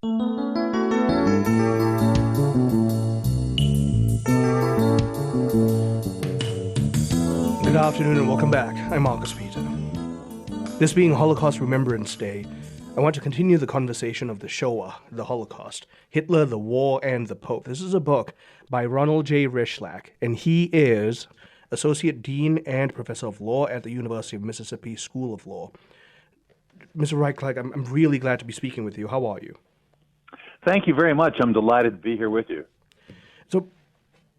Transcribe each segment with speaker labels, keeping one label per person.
Speaker 1: Good afternoon and welcome back. I'm Marcus Peter. This being Holocaust Remembrance Day, I want to continue the conversation of the Shoah, the Holocaust, Hitler, the War, and the Pope. This is a book by Ronald J. Rychlak, and he is Associate Dean and Professor of Law at the University of Mississippi School of Law. Mr. Rychlak, I'm really glad to be speaking with you. How are you?
Speaker 2: Thank you very much. I'm delighted to be here with you.
Speaker 1: So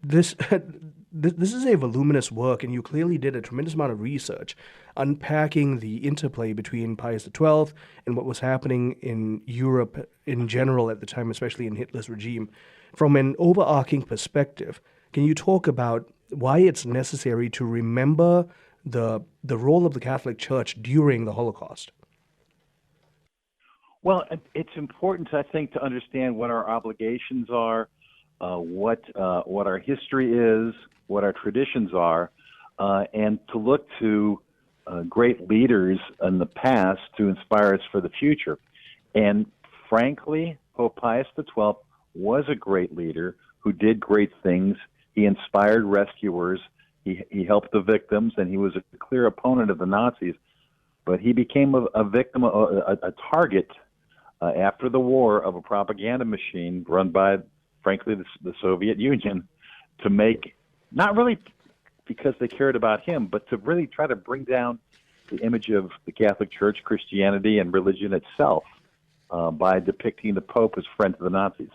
Speaker 1: this is a voluminous work, and you clearly did a tremendous amount of research unpacking the interplay between Pius XII and what was happening in Europe in general at the time, especially in Hitler's regime. From an overarching perspective, can you talk about why it's necessary to remember the role of the Catholic Church during the Holocaust?
Speaker 2: Well, it's important, I think, to understand what our obligations are, what our history is, what our traditions are, and to look to great leaders in the past to inspire us for the future. And frankly, Pope Pius XII was a great leader who did great things. He inspired rescuers. He helped the victims, and he was a clear opponent of the Nazis. But he became a victim, a target after the war of a propaganda machine run by, frankly, the Soviet Union, to make, not really because they cared about him, but to really try to bring down the image of the Catholic Church, Christianity, and religion itself by depicting the Pope as friend to the Nazis.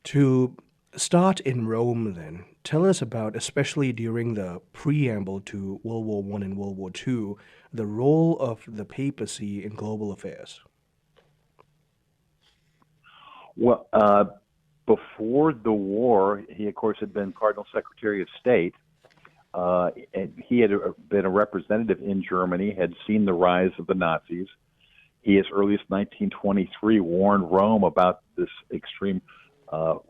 Speaker 1: To start in Rome, then, tell us about, especially during the preamble to World War I and World War II, the role of the papacy in global affairs.
Speaker 2: Well, before the war, he, of course, had been Cardinal Secretary of State. And he had been a representative in Germany, had seen the rise of the Nazis. He, as early as 1923, warned Rome about this extreme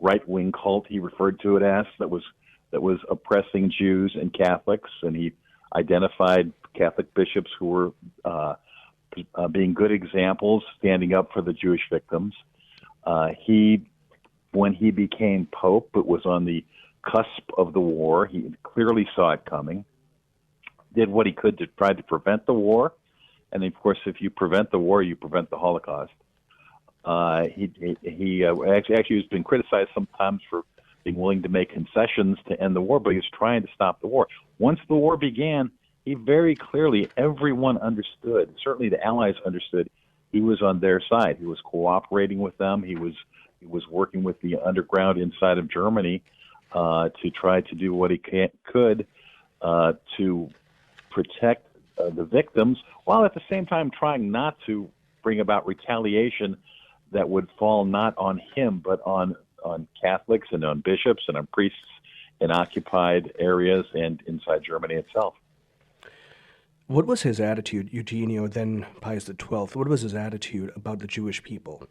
Speaker 2: right-wing cult, he referred to it as, that was oppressing Jews and Catholics, and he identified Catholic bishops who were being good examples, standing up for the Jewish victims. When he became Pope, it was on the cusp of the war. He clearly saw it coming, did what he could to try to prevent the war. And of course, if you prevent the war, you prevent the Holocaust. He actually has been criticized sometimes for being willing to make concessions to end the war, but he was trying to stop the war. Once the war began, he very clearly, everyone understood, certainly the Allies understood, he was on their side. He was cooperating with them. He was working with the underground inside of Germany to try to do what he could to protect the victims, while at the same time trying not to bring about retaliation that would fall not on him, but on Catholics and on bishops and on priests in occupied areas and inside Germany itself.
Speaker 1: What was his attitude, Eugenio, then Pius XII? What was his attitude about the Jewish people?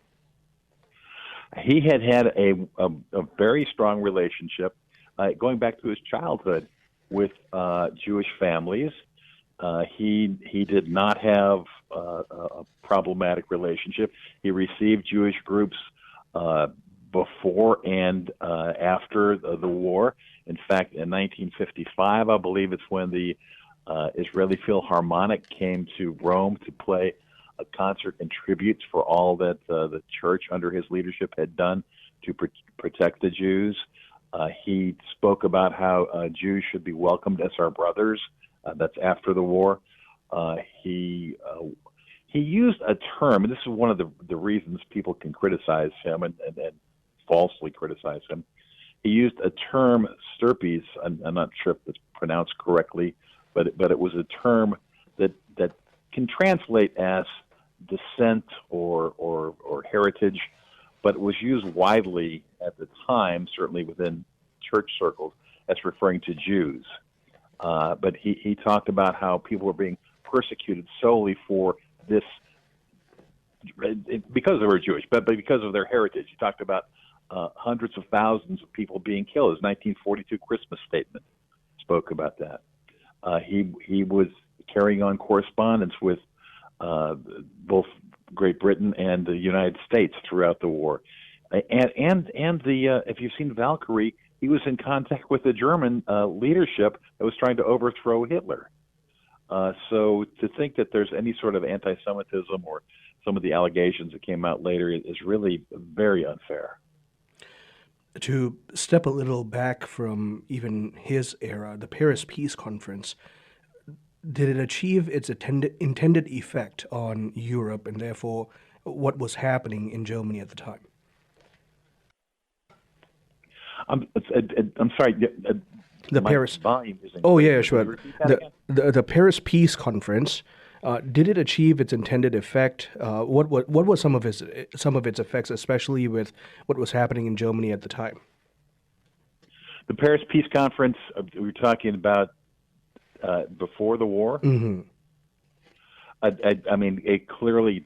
Speaker 2: He had a very strong relationship, going back to his childhood, with Jewish families. He did not have a problematic relationship. He received Jewish groups before and after the war. In fact, in 1955, I believe it's when the Israeli Philharmonic came to Rome to play a concert in tribute for all that the church under his leadership had done to protect the Jews. He spoke about how Jews should be welcomed as our brothers. That's after the war. He used a term, and this is one of the reasons people can criticize him and falsely criticize him. He used a term, stirpes, I'm not sure if it's pronounced correctly, but it was a term that can translate as descent or heritage, but it was used widely at the time, certainly within church circles, as referring to Jews. But he talked about how people were being persecuted solely for this, because they were Jewish, but because of their heritage. He talked about hundreds of thousands of people being killed. His 1942 Christmas statement spoke about that. He was carrying on correspondence with both Great Britain and the United States throughout the war. And the if you've seen Valkyrie, he was in contact with the German leadership that was trying to overthrow Hitler. So to think that there's any sort of anti-Semitism or some of the allegations that came out later is really very unfair.
Speaker 1: To step a little back from even his era, the Paris Peace Conference, did it achieve its intended effect on Europe and therefore what was happening in Germany at the time?
Speaker 2: I'm sorry.
Speaker 1: The
Speaker 2: my
Speaker 1: Paris
Speaker 2: volume isn't
Speaker 1: Oh
Speaker 2: clear.
Speaker 1: yeah,
Speaker 2: Can
Speaker 1: sure.
Speaker 2: you repeat that again?
Speaker 1: The Paris Peace Conference, did it achieve its intended effect? What were some of its effects, especially with what was happening in Germany at the time?
Speaker 2: The Paris Peace Conference, we were talking about before the war.
Speaker 1: Mm-hmm.
Speaker 2: I mean, it clearly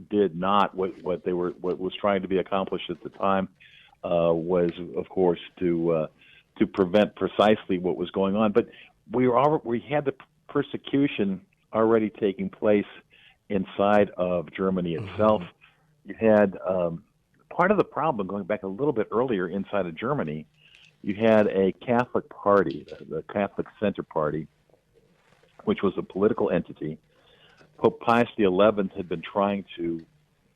Speaker 2: did not what was trying to be accomplished at the time was, of course, to prevent precisely what was going on. But we had the persecution already taking place inside of Germany itself. Mm-hmm. You had part of the problem, going back a little bit earlier inside of Germany, you had a Catholic party, the Catholic Center Party, which was a political entity. Pope Pius XI had been trying to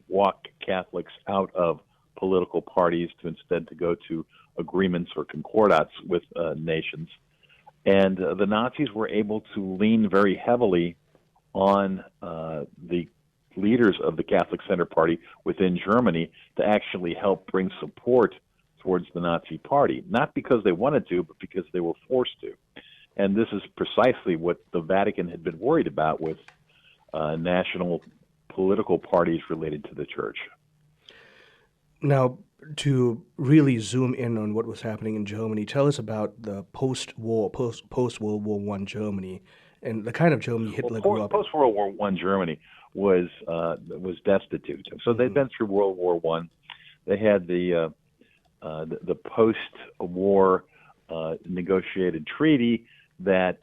Speaker 2: walk Catholics out of political parties to instead to go to agreements or concordats with nations. And the Nazis were able to lean very heavily on the leaders of the Catholic Center Party within Germany to actually help bring support towards the Nazi Party, not because they wanted to, but because they were forced to. And this is precisely what the Vatican had been worried about with national political parties related to the church.
Speaker 1: Now, to really zoom in on what was happening in Germany, tell us about the post-World War I Germany and the kind of Germany Hitler grew up in.
Speaker 2: Post-World War I Germany was destitute. So they'd been through World War I. They had the post-war negotiated treaty that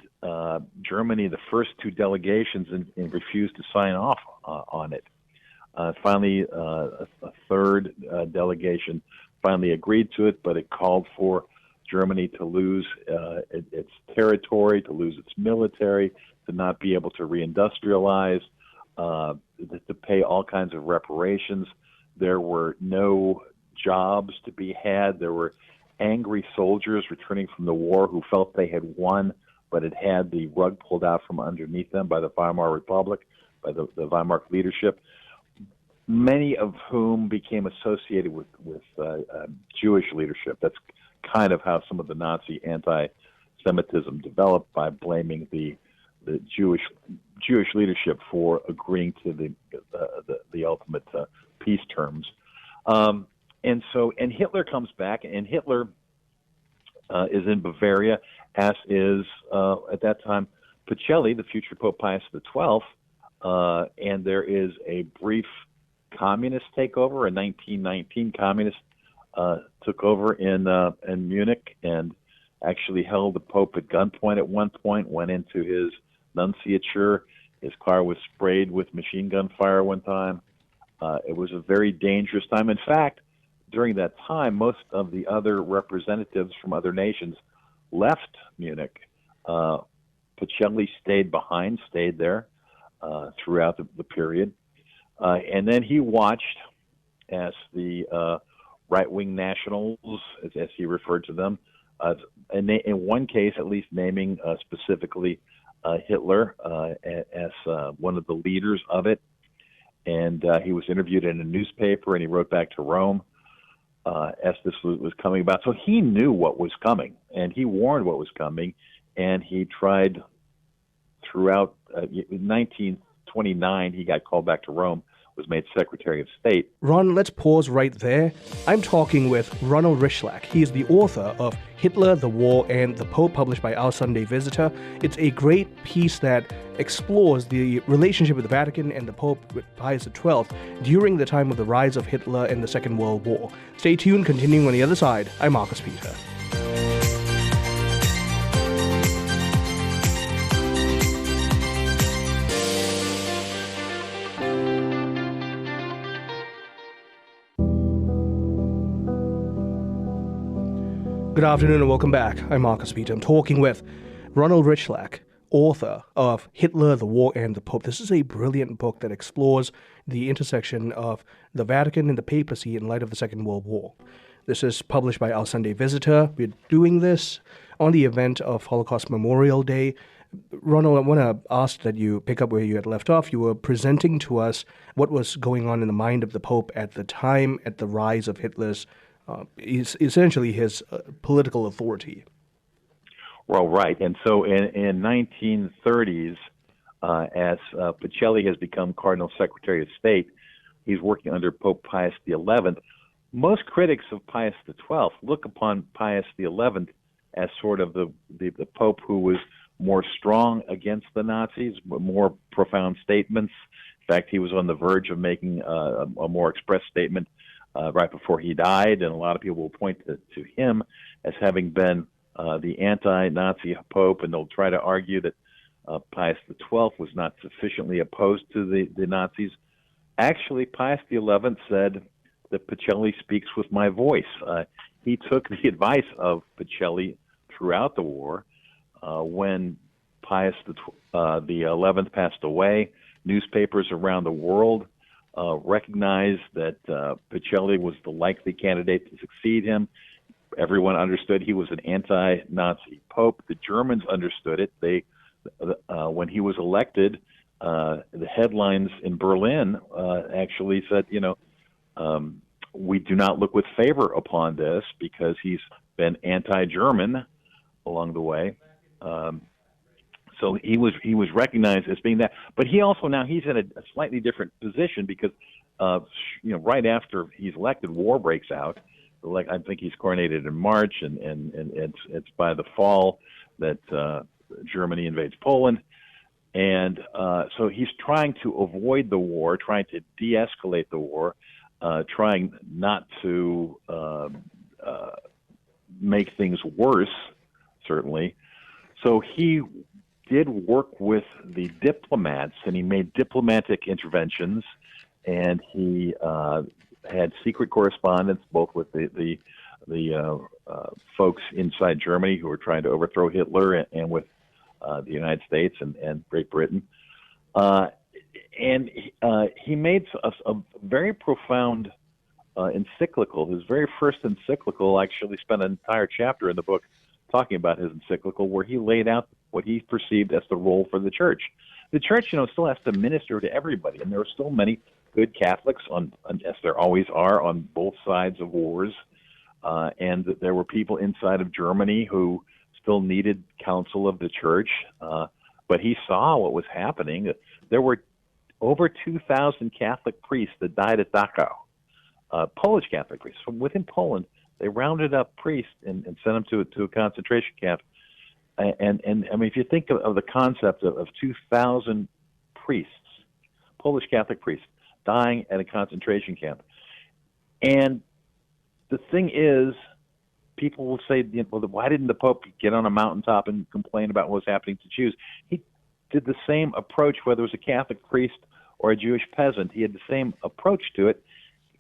Speaker 2: Germany, the first two delegations, refused to sign off on it. Finally, a third delegation finally agreed to it, but it called for Germany to lose its territory, to lose its military, to not be able to reindustrialize, to pay all kinds of reparations. There were no jobs to be had. There were angry soldiers returning from the war who felt they had won, but had the rug pulled out from underneath them by the Weimar Republic, by the Weimar leadership, many of whom became associated with Jewish leadership. That's kind of how some of the Nazi anti-Semitism developed, by blaming the Jewish leadership for agreeing to the ultimate peace terms. And Hitler comes back, and Hitler is in Bavaria, as is at that time Pacelli, the future Pope Pius XII, and there is a brief communist takeover. In 1919, communists took over in Munich and actually held the Pope at gunpoint at one point, went into his nunciature. His car was sprayed with machine gun fire one time. It was a very dangerous time. In fact, during that time, most of the other representatives from other nations left Munich. Pacelli stayed there throughout the period. And then he watched as the right-wing nationals, as he referred to them, in one case at least naming specifically Hitler as one of the leaders of it. And he was interviewed in a newspaper, and he wrote back to Rome as this was coming about. So he knew what was coming, and he warned what was coming, and he tried throughout. In 1929, he got called back to Rome, was made Secretary of State.
Speaker 1: Ron, let's pause right there. I'm talking with Ronald Rychlak. He is the author of Hitler, the War, and the Pope, published by Our Sunday Visitor. It's a great piece that explores the relationship with the Vatican and the Pope with Pius XII during the time of the rise of Hitler and the Second World War. Stay tuned, continuing on the other side. I'm Marcus Peter. Good afternoon and welcome back. I'm Marcus Peter. I'm talking with Ronald Rychlak, author of Hitler, the War, and the Pope. This is a brilliant book that explores the intersection of the Vatican and the papacy in light of the Second World War. This is published by Our Sunday Visitor. We're doing this on the event of Holocaust Memorial Day. Ronald, I want to ask that you pick up where you had left off. You were presenting to us what was going on in the mind of the Pope at the time, at the rise of Hitler's, essentially his political authority.
Speaker 2: Well, right. And so in 1930s, as Pacelli has become Cardinal Secretary of State, he's working under Pope Pius XI. Most critics of Pius XII look upon Pius XI as sort of the Pope who was more strong against the Nazis, more profound statements. In fact, he was on the verge of making a more express statement right before he died, and a lot of people will point to him as having been the anti-Nazi Pope, and they'll try to argue that Pius XII was not sufficiently opposed to the Nazis. Actually, Pius XI said that Pacelli speaks with my voice. He took the advice of Pacelli throughout the war. When Pius XI passed away, newspapers around the world recognized that Pacelli was the likely candidate to succeed him. Everyone understood he was an anti-Nazi pope. The Germans understood it. When he was elected, the headlines in Berlin actually said, we do not look with favor upon this because he's been anti-German along the way. So he was recognized as being that, but he also he's in a slightly different position because right after he's elected, war breaks out. Like I think he's coronated in March, and it's by the fall that Germany invades Poland, and so he's trying to avoid the war, trying to de-escalate the war, trying not to make things worse, certainly. So he did work with the diplomats, and he made diplomatic interventions, and he had secret correspondence both with the folks inside Germany who were trying to overthrow Hitler and with the United States and Great Britain. And he made a very profound encyclical. His very first encyclical, actually spent an entire chapter in the book talking about his encyclical, where he laid out what he perceived as the role for the church. The church, still has to minister to everybody, and there are still many good Catholics, as there always are, on both sides of wars, and there were people inside of Germany who still needed counsel of the church, but he saw what was happening. There were over 2,000 Catholic priests that died at Dachau, Polish Catholic priests. From within Poland, they rounded up priests and sent them to a concentration camp. And I mean, if you think of the concept of 2,000 priests, Polish Catholic priests, dying at a concentration camp. And the thing is, people will say, well, why didn't the Pope get on a mountaintop and complain about what was happening to Jews? He did the same approach, whether it was a Catholic priest or a Jewish peasant. He had the same approach to it.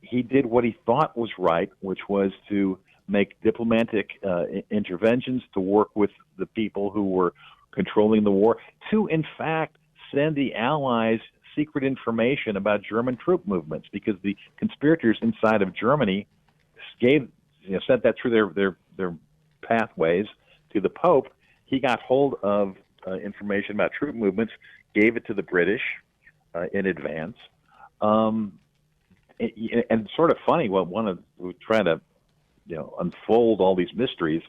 Speaker 2: He did what he thought was right, which was to make diplomatic interventions to work with the people who were controlling the war, to, in fact, send the Allies secret information about German troop movements, because the conspirators inside of Germany sent that through their pathways to the Pope. He got hold of information about troop movements, gave it to the British in advance. And sort of funny, we try to unfold all these mysteries.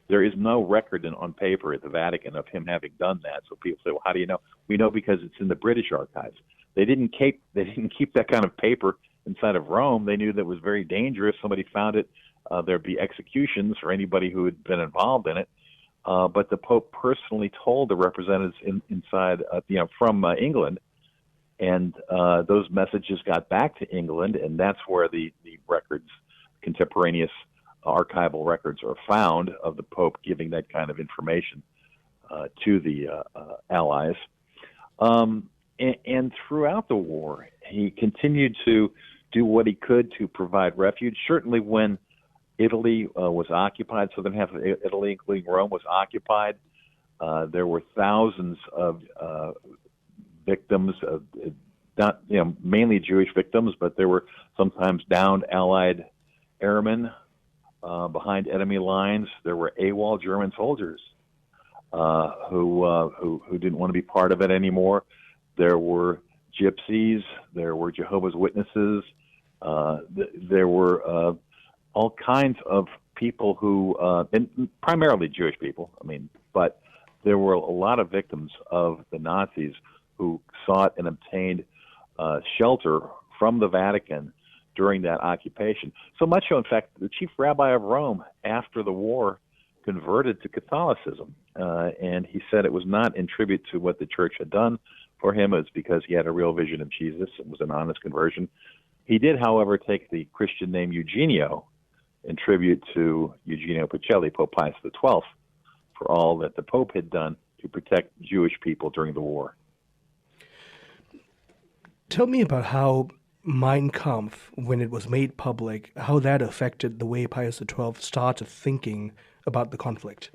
Speaker 2: There is no record on paper at the Vatican of him having done that. So people say, well, how do you know? We know because it's in the British archives. They didn't keep that kind of paper inside of Rome. They knew that it was very dangerous. Somebody found it. There'd be executions for anybody who had been involved in it. But the Pope personally told the representatives inside, from England, and those messages got back to England, and that's where the records, contemporaneous archival records, are found of the Pope giving that kind of information to the Allies. And throughout the war, he continued to do what he could to provide refuge. Certainly when Italy was occupied. Southern half of Italy, including Rome, was occupied. There were thousands of victims, not mainly Jewish victims, but there were sometimes downed Allied airmen behind enemy lines. There were AWOL German soldiers who didn't want to be part of it anymore. There were gypsies. There were Jehovah's Witnesses. There were all kinds of people who, and primarily Jewish people. But there were a lot of victims of the Nazis who sought and obtained shelter from the Vatican during that occupation. So much so, in fact, the chief rabbi of Rome, after the war, converted to Catholicism. And he said it was not in tribute to what the church had done for him. It was because he had a real vision of Jesus. It was an honest conversion. He did, however, take the Christian name Eugenio in tribute to Eugenio Pacelli, Pope Pius XII, for all that the Pope had done to protect Jewish people during the war.
Speaker 1: Tell me about how Mein Kampf, when it was made public, how that affected the way Pius XII started thinking about the conflict.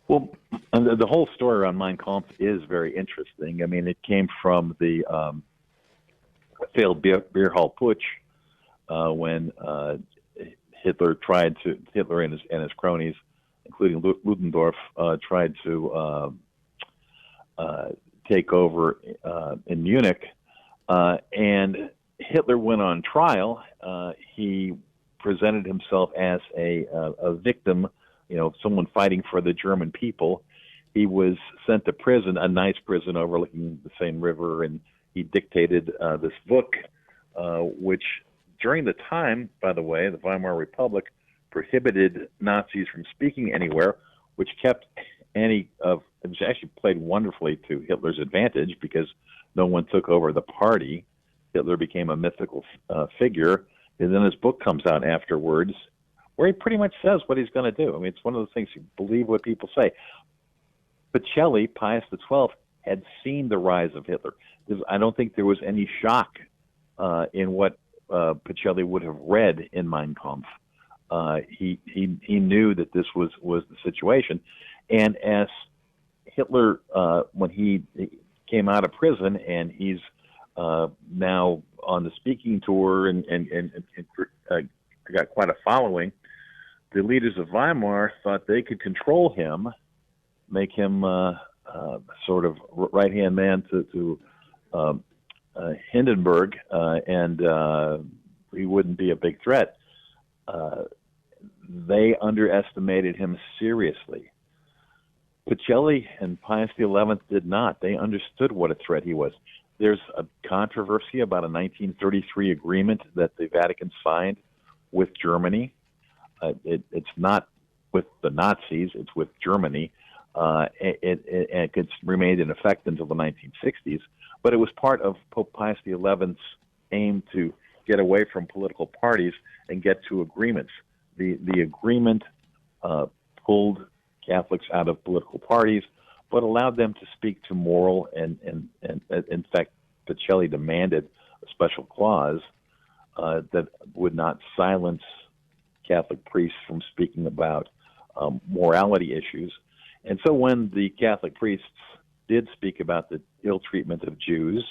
Speaker 2: Well, the whole story around Mein Kampf is very interesting. It came from the failed beer hall putsch when Hitler and his cronies, including Ludendorff, tried to take over in Munich. And Hitler went on trial. He presented himself as a victim, someone fighting for the German people. He was sent to prison, a nice prison overlooking the Seine River, and he dictated this book, which during the time, by the way, the Weimar Republic prohibited Nazis from speaking anywhere, which kept it actually played wonderfully to Hitler's advantage because no one took over the party. Hitler became a mythical figure, and then his book comes out afterwards where he pretty much says what he's going to do. It's one of those things, you believe what people say. Pacelli, Pius XII, had seen the rise of Hitler. I don't think there was any shock in what Pacelli would have read in Mein Kampf. He knew that this was the situation. And as Hitler, when he came out of prison and he's now on the speaking tour and got quite a following, the leaders of Weimar thought they could control him, make him sort of right-hand man to Hindenburg, and he wouldn't be a big threat. They underestimated him seriously. Pacelli and Pius XI did not. They understood what a threat he was. There's a controversy about a 1933 agreement that the Vatican signed with Germany. It's not with the Nazis, it's with Germany. It's remained in effect until the 1960s, but it was part of Pope Pius XI's aim to get away from political parties and get to agreements. The agreement pulled Catholics out of political parties, but allowed them to speak to moral and in fact, Pacelli demanded a special clause that would not silence Catholic priests from speaking about morality issues. And so when the Catholic priests did speak about the ill treatment of Jews,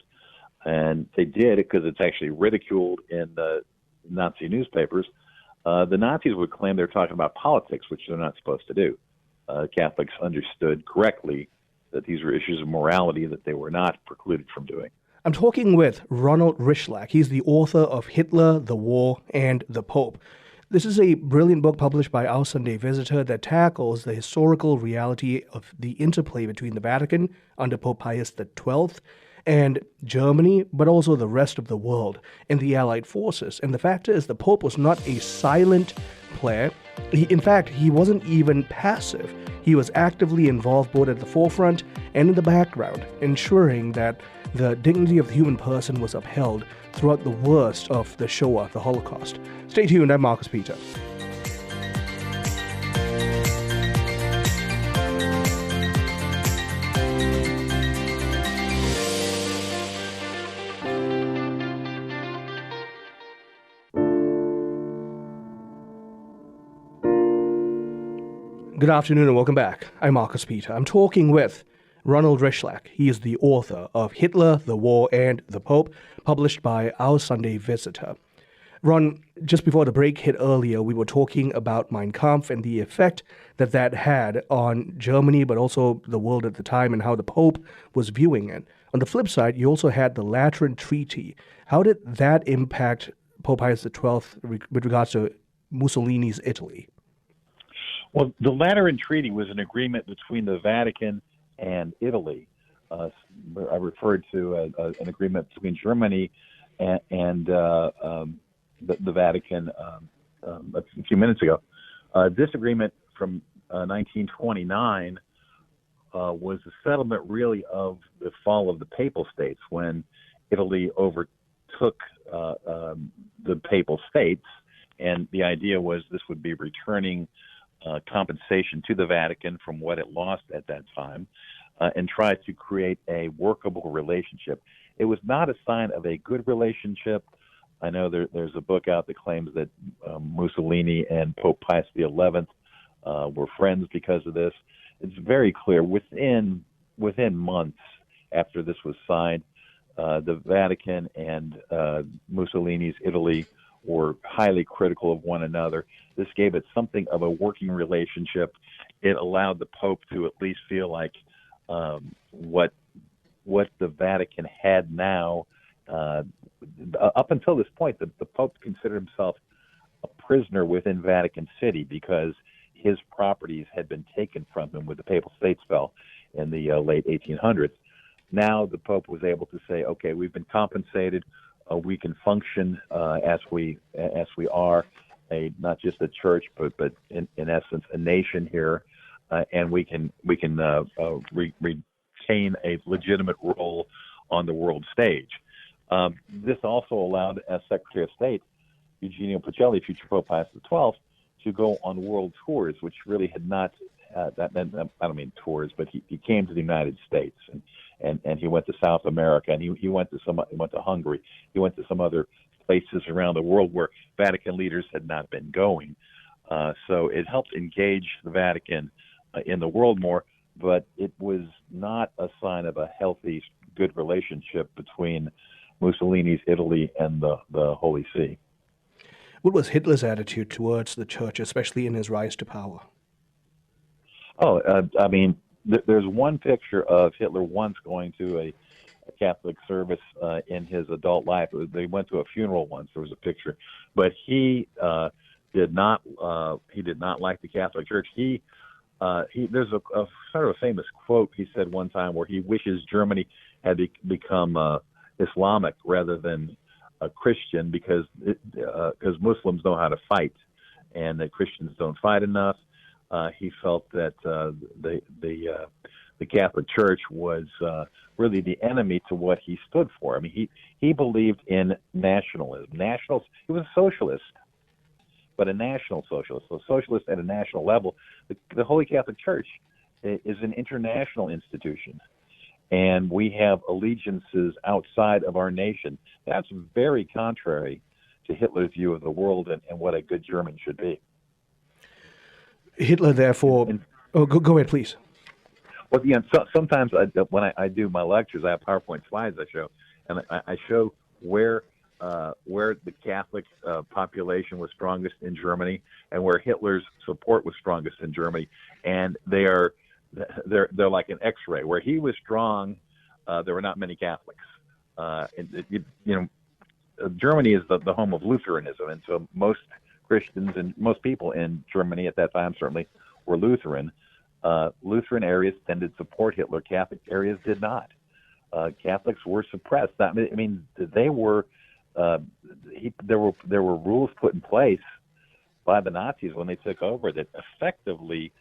Speaker 2: and they did because it's actually ridiculed in the Nazi newspapers, the Nazis would claim they're talking about politics, which they're not supposed to do. Catholics understood correctly that these were issues of morality that they were not precluded from doing.
Speaker 1: I'm talking with Ronald Rychlak. He's the author of Hitler, the War, and the Pope. This is a brilliant book published by Our Sunday Visitor that tackles the historical reality of the interplay between the Vatican under Pope Pius XII and Germany, but also the rest of the world and the Allied forces. And the fact is, the Pope was not a silent player. In fact, he wasn't even passive. He was actively involved both at the forefront and in the background, ensuring that the dignity of the human person was upheld throughout the worst of the Shoah, the Holocaust. Stay tuned, I'm Marcus Peter. Good afternoon and welcome back. I'm Marcus Peter. I'm talking with Ronald Rychlak. He is the author of Hitler, the War, and the Pope, published by Our Sunday Visitor. Ron, just before the break hit earlier, we were talking about Mein Kampf and the effect that that had on Germany, but also the world at the time, and how the Pope was viewing it. On the flip side, you also had the Lateran Treaty. How did that impact Pope Pius XII with regards to Mussolini's Italy?
Speaker 2: Well, the Lateran Treaty was an agreement between the Vatican and Italy. I referred to an agreement between Germany and the Vatican a few minutes ago. This agreement from 1929 was the settlement, really, of the fall of the Papal States when Italy overtook the Papal States, and the idea was this would be returning compensation to the Vatican from what it lost at that time, and try to create a workable relationship. It was not a sign of a good relationship. I know there's a book out that claims that Mussolini and Pope Pius XI were friends because of this. It's very clear within months after this was signed, the Vatican and Mussolini's Italy were highly critical of one another. This gave it something of a working relationship. It allowed the Pope to at least feel like what the Vatican had now. Up until this point, the Pope considered himself a prisoner within Vatican City because his properties had been taken from him when the Papal States fell in the late 1800s. Now the Pope was able to say, okay, we've been compensated. We can function as we are, not just a church, but in essence a nation here, and we can retain a legitimate role on the world stage. This also allowed, as Secretary of State, Eugenio Pacelli, future Pope Pius XII, to go on world tours, which really had not. I don't mean tours, but he came to the United States and he went to South America, and he went to Hungary. He went to some other places around the world where Vatican leaders had not been going. So it helped engage the Vatican in the world more, but it was not a sign of a healthy, good relationship between Mussolini's Italy and the Holy See.
Speaker 1: What was Hitler's attitude towards the church, especially in his rise to power?
Speaker 2: Oh, there's one picture of Hitler once going to a Catholic service in his adult life. They went to a funeral once. There was a picture, but he did not like the Catholic Church. There's a sort of a famous quote he said one time where he wishes Germany had become Islamic rather than a Christian because Muslims know how to fight and that Christians don't fight enough. He felt that the Catholic Church was really the enemy to what he stood for. I mean, he believed in nationalism. He was a socialist, but a national socialist, so a socialist at a national level. The Holy Catholic Church is an international institution, and we have allegiances outside of our nation. That's very contrary to Hitler's view of the world and what a good German should be.
Speaker 1: Hitler, therefore... go ahead, please.
Speaker 2: Well, sometimes when I do my lectures, I have PowerPoint slides I show, and I show where the Catholic population was strongest in Germany and where Hitler's support was strongest in Germany, and they're like an X-ray. Where he was strong, there were not many Catholics. Germany is the home of Lutheranism, and so most Christians and most people in Germany at that time certainly were Lutheran. Lutheran areas tended to support Hitler. Catholic areas did not. Catholics were suppressed. I mean, they were. There were rules put in place by the Nazis when they took over that effectively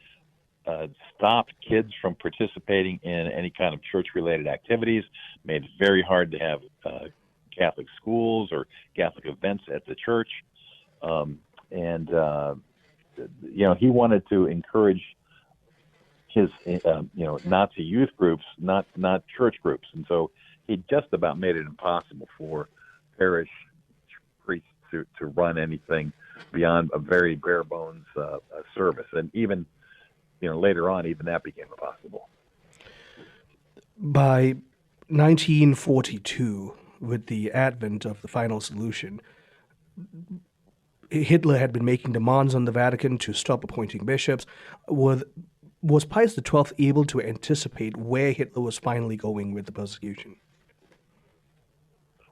Speaker 2: stopped kids from participating in any kind of church-related activities. Made it very hard to have Catholic schools or Catholic events at the church. He wanted to encourage his, Nazi youth groups, not church groups, and so he just about made it impossible for parish priests to run anything beyond a very bare bones service. And even later on, even that became impossible.
Speaker 1: By 1942, with the advent of the final solution, Hitler had been making demands on the Vatican to stop appointing bishops. Was Pius XII able to anticipate where Hitler was finally going with the persecution?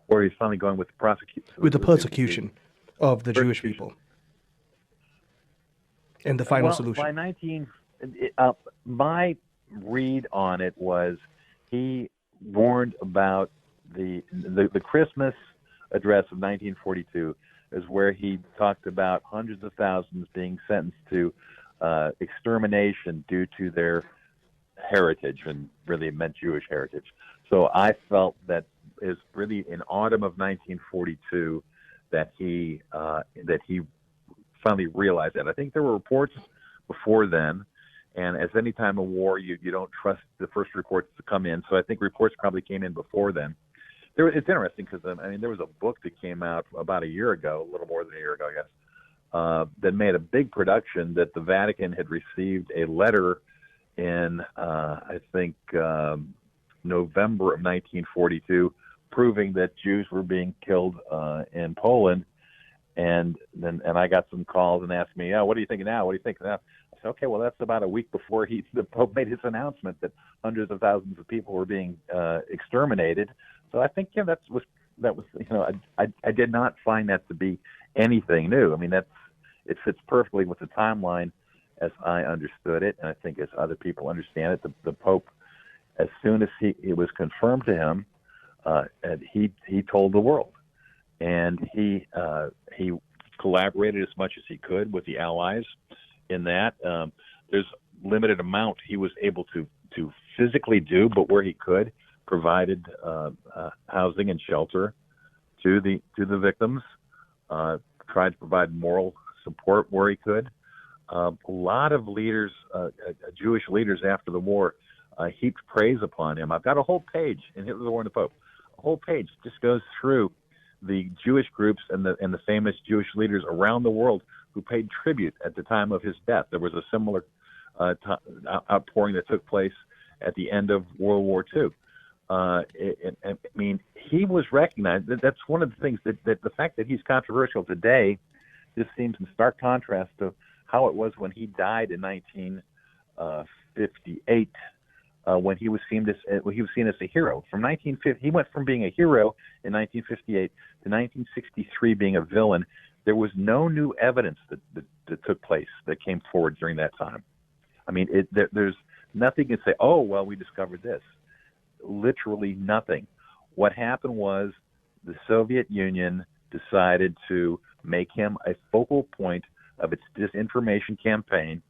Speaker 2: Or he's finally going with
Speaker 1: the persecution of the Jewish people. And the final solution.
Speaker 2: My read on it was he warned about the Christmas address of 1942 is where he talked about hundreds of thousands being sentenced to extermination due to their heritage, and really it meant Jewish heritage. So I felt that is really in autumn of 1942 that he finally realized that. I think there were reports before then, and as any time of war, you don't trust the first reports to come in. So I think reports probably came in before then. It's interesting because there was a book that came out about a year ago, a little more than a year ago, I guess, that made a big production that the Vatican had received a letter in I think November of 1942, proving that Jews were being killed in Poland. And I got some calls and asked me, what are you thinking now? What do you think now? I said, okay, well, that's about a week before the Pope made his announcement that hundreds of thousands of people were being exterminated. So I think that was I did not find that to be anything new. I mean, it fits perfectly with the timeline as I understood it, and I think as other people understand it. The Pope, as soon as it was confirmed to him, and he told the world, and he collaborated as much as he could with the Allies in that. There's limited amount he was able to physically do, but where he could, provided housing and shelter to the victims. Tried to provide moral support where he could. A lot of leaders, Jewish leaders after the war, heaped praise upon him. I've got a whole page in Hitler, the War, and the Pope. A whole page just goes through the Jewish groups and the famous Jewish leaders around the world who paid tribute at the time of his death. There was a similar outpouring that took place at the end of World War II. He was recognized. That's one of the things that the fact that he's controversial today just seems in stark contrast to how it was when he died in 1958, when he was seen as a hero. From 1950, he went from being a hero in 1958 to 1963 being a villain. There was no new evidence that took place that came forward during that time. I mean, there's nothing to say, oh, well, we discovered this. Literally nothing. What happened was the Soviet Union decided to make him a focal point of its disinformation campaign.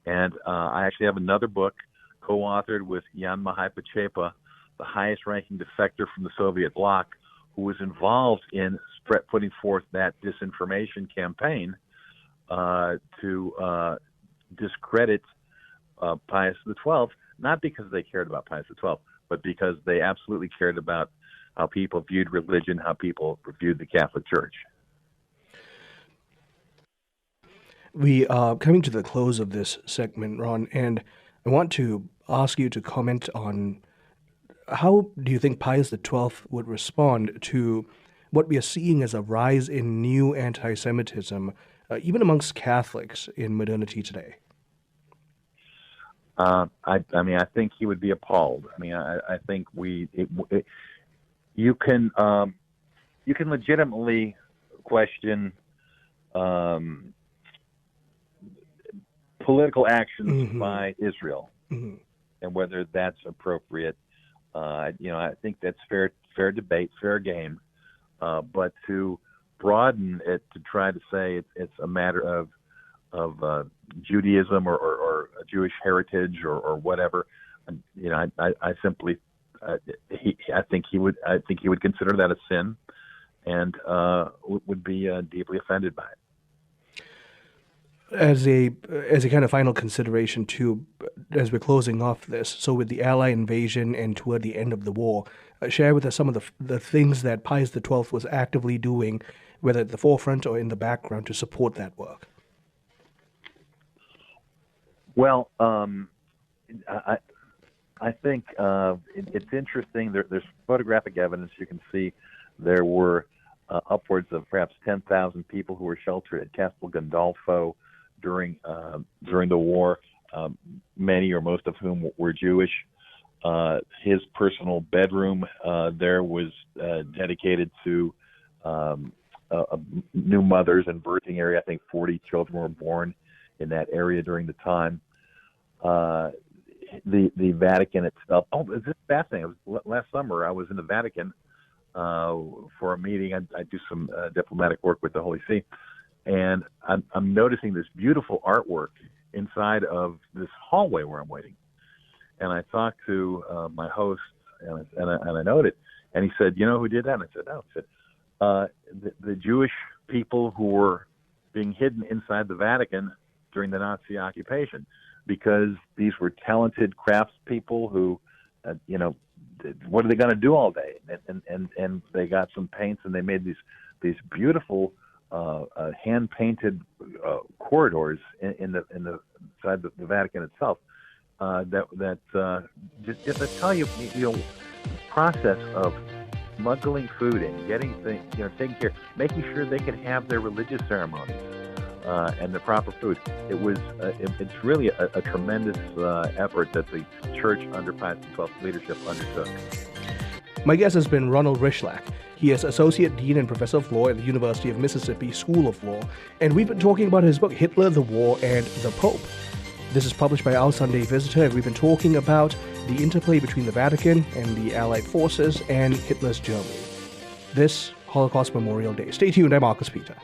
Speaker 2: And I actually have another book co-authored with Jan Mahay-Pachepa, the highest-ranking defector from the Soviet bloc, who was involved in putting forth that disinformation campaign to discredit Pius XII, not because they cared about Pius XII, but because they absolutely cared about how people viewed religion, how people viewed the Catholic Church.
Speaker 1: We are coming to the close of this segment, Ron, and I want to ask you to comment on how do you think Pius XII would respond to what we are seeing as a rise in new anti-Semitism, even amongst Catholics in modernity today?
Speaker 2: I think he would be appalled. I think you can legitimately question political actions by Israel and whether that's appropriate. I think that's fair debate, fair game. But to broaden it to try to say it's a matter of Judaism or a Jewish heritage or whatever, I simply I think he would consider that a sin and would be deeply offended by it.
Speaker 1: As a kind of final consideration too, as we're closing off this, so with the Allied invasion and toward the end of the war, share with us some of the things that Pius XII was actively doing, whether at the forefront or in the background, to support that work.
Speaker 2: Well, I, I think it's interesting. There's photographic evidence. You can see there were upwards of perhaps 10,000 people who were sheltered at Castel Gandolfo during the war. Many or most of whom were Jewish. His personal bedroom there was dedicated to new mothers and birthing area. I think 40 children were born in that area during the time. The Vatican itself. Oh, this is fascinating. Last summer I was in the Vatican for a meeting. I do some diplomatic work with the Holy See, and I'm noticing this beautiful artwork inside of this hallway where I'm waiting. And I talked to my host, and I noted, and he said, "You know who did that?" And I said, "No." He said, "The Jewish people who were being hidden inside the Vatican during the Nazi occupation, because these were talented craftspeople who, what are they going to do all day?" And they got some paints, and they made these beautiful hand painted corridors in the inside the Vatican itself. That just to tell you, the process of smuggling food in, getting things, taking care, making sure they could have their religious ceremonies and the proper food. It's really a tremendous effort that the Church under Pius XII's leadership undertook.
Speaker 1: My guest has been Ronald Rychlak. He is Associate Dean and Professor of Law at the University of Mississippi School of Law, and we've been talking about his book, Hitler, the War, and the Pope. This is published by Our Sunday Visitor, and we've been talking about the interplay between the Vatican and the Allied forces and Hitler's Germany. This Holocaust Memorial Day. Stay tuned, I'm Marcus Peter.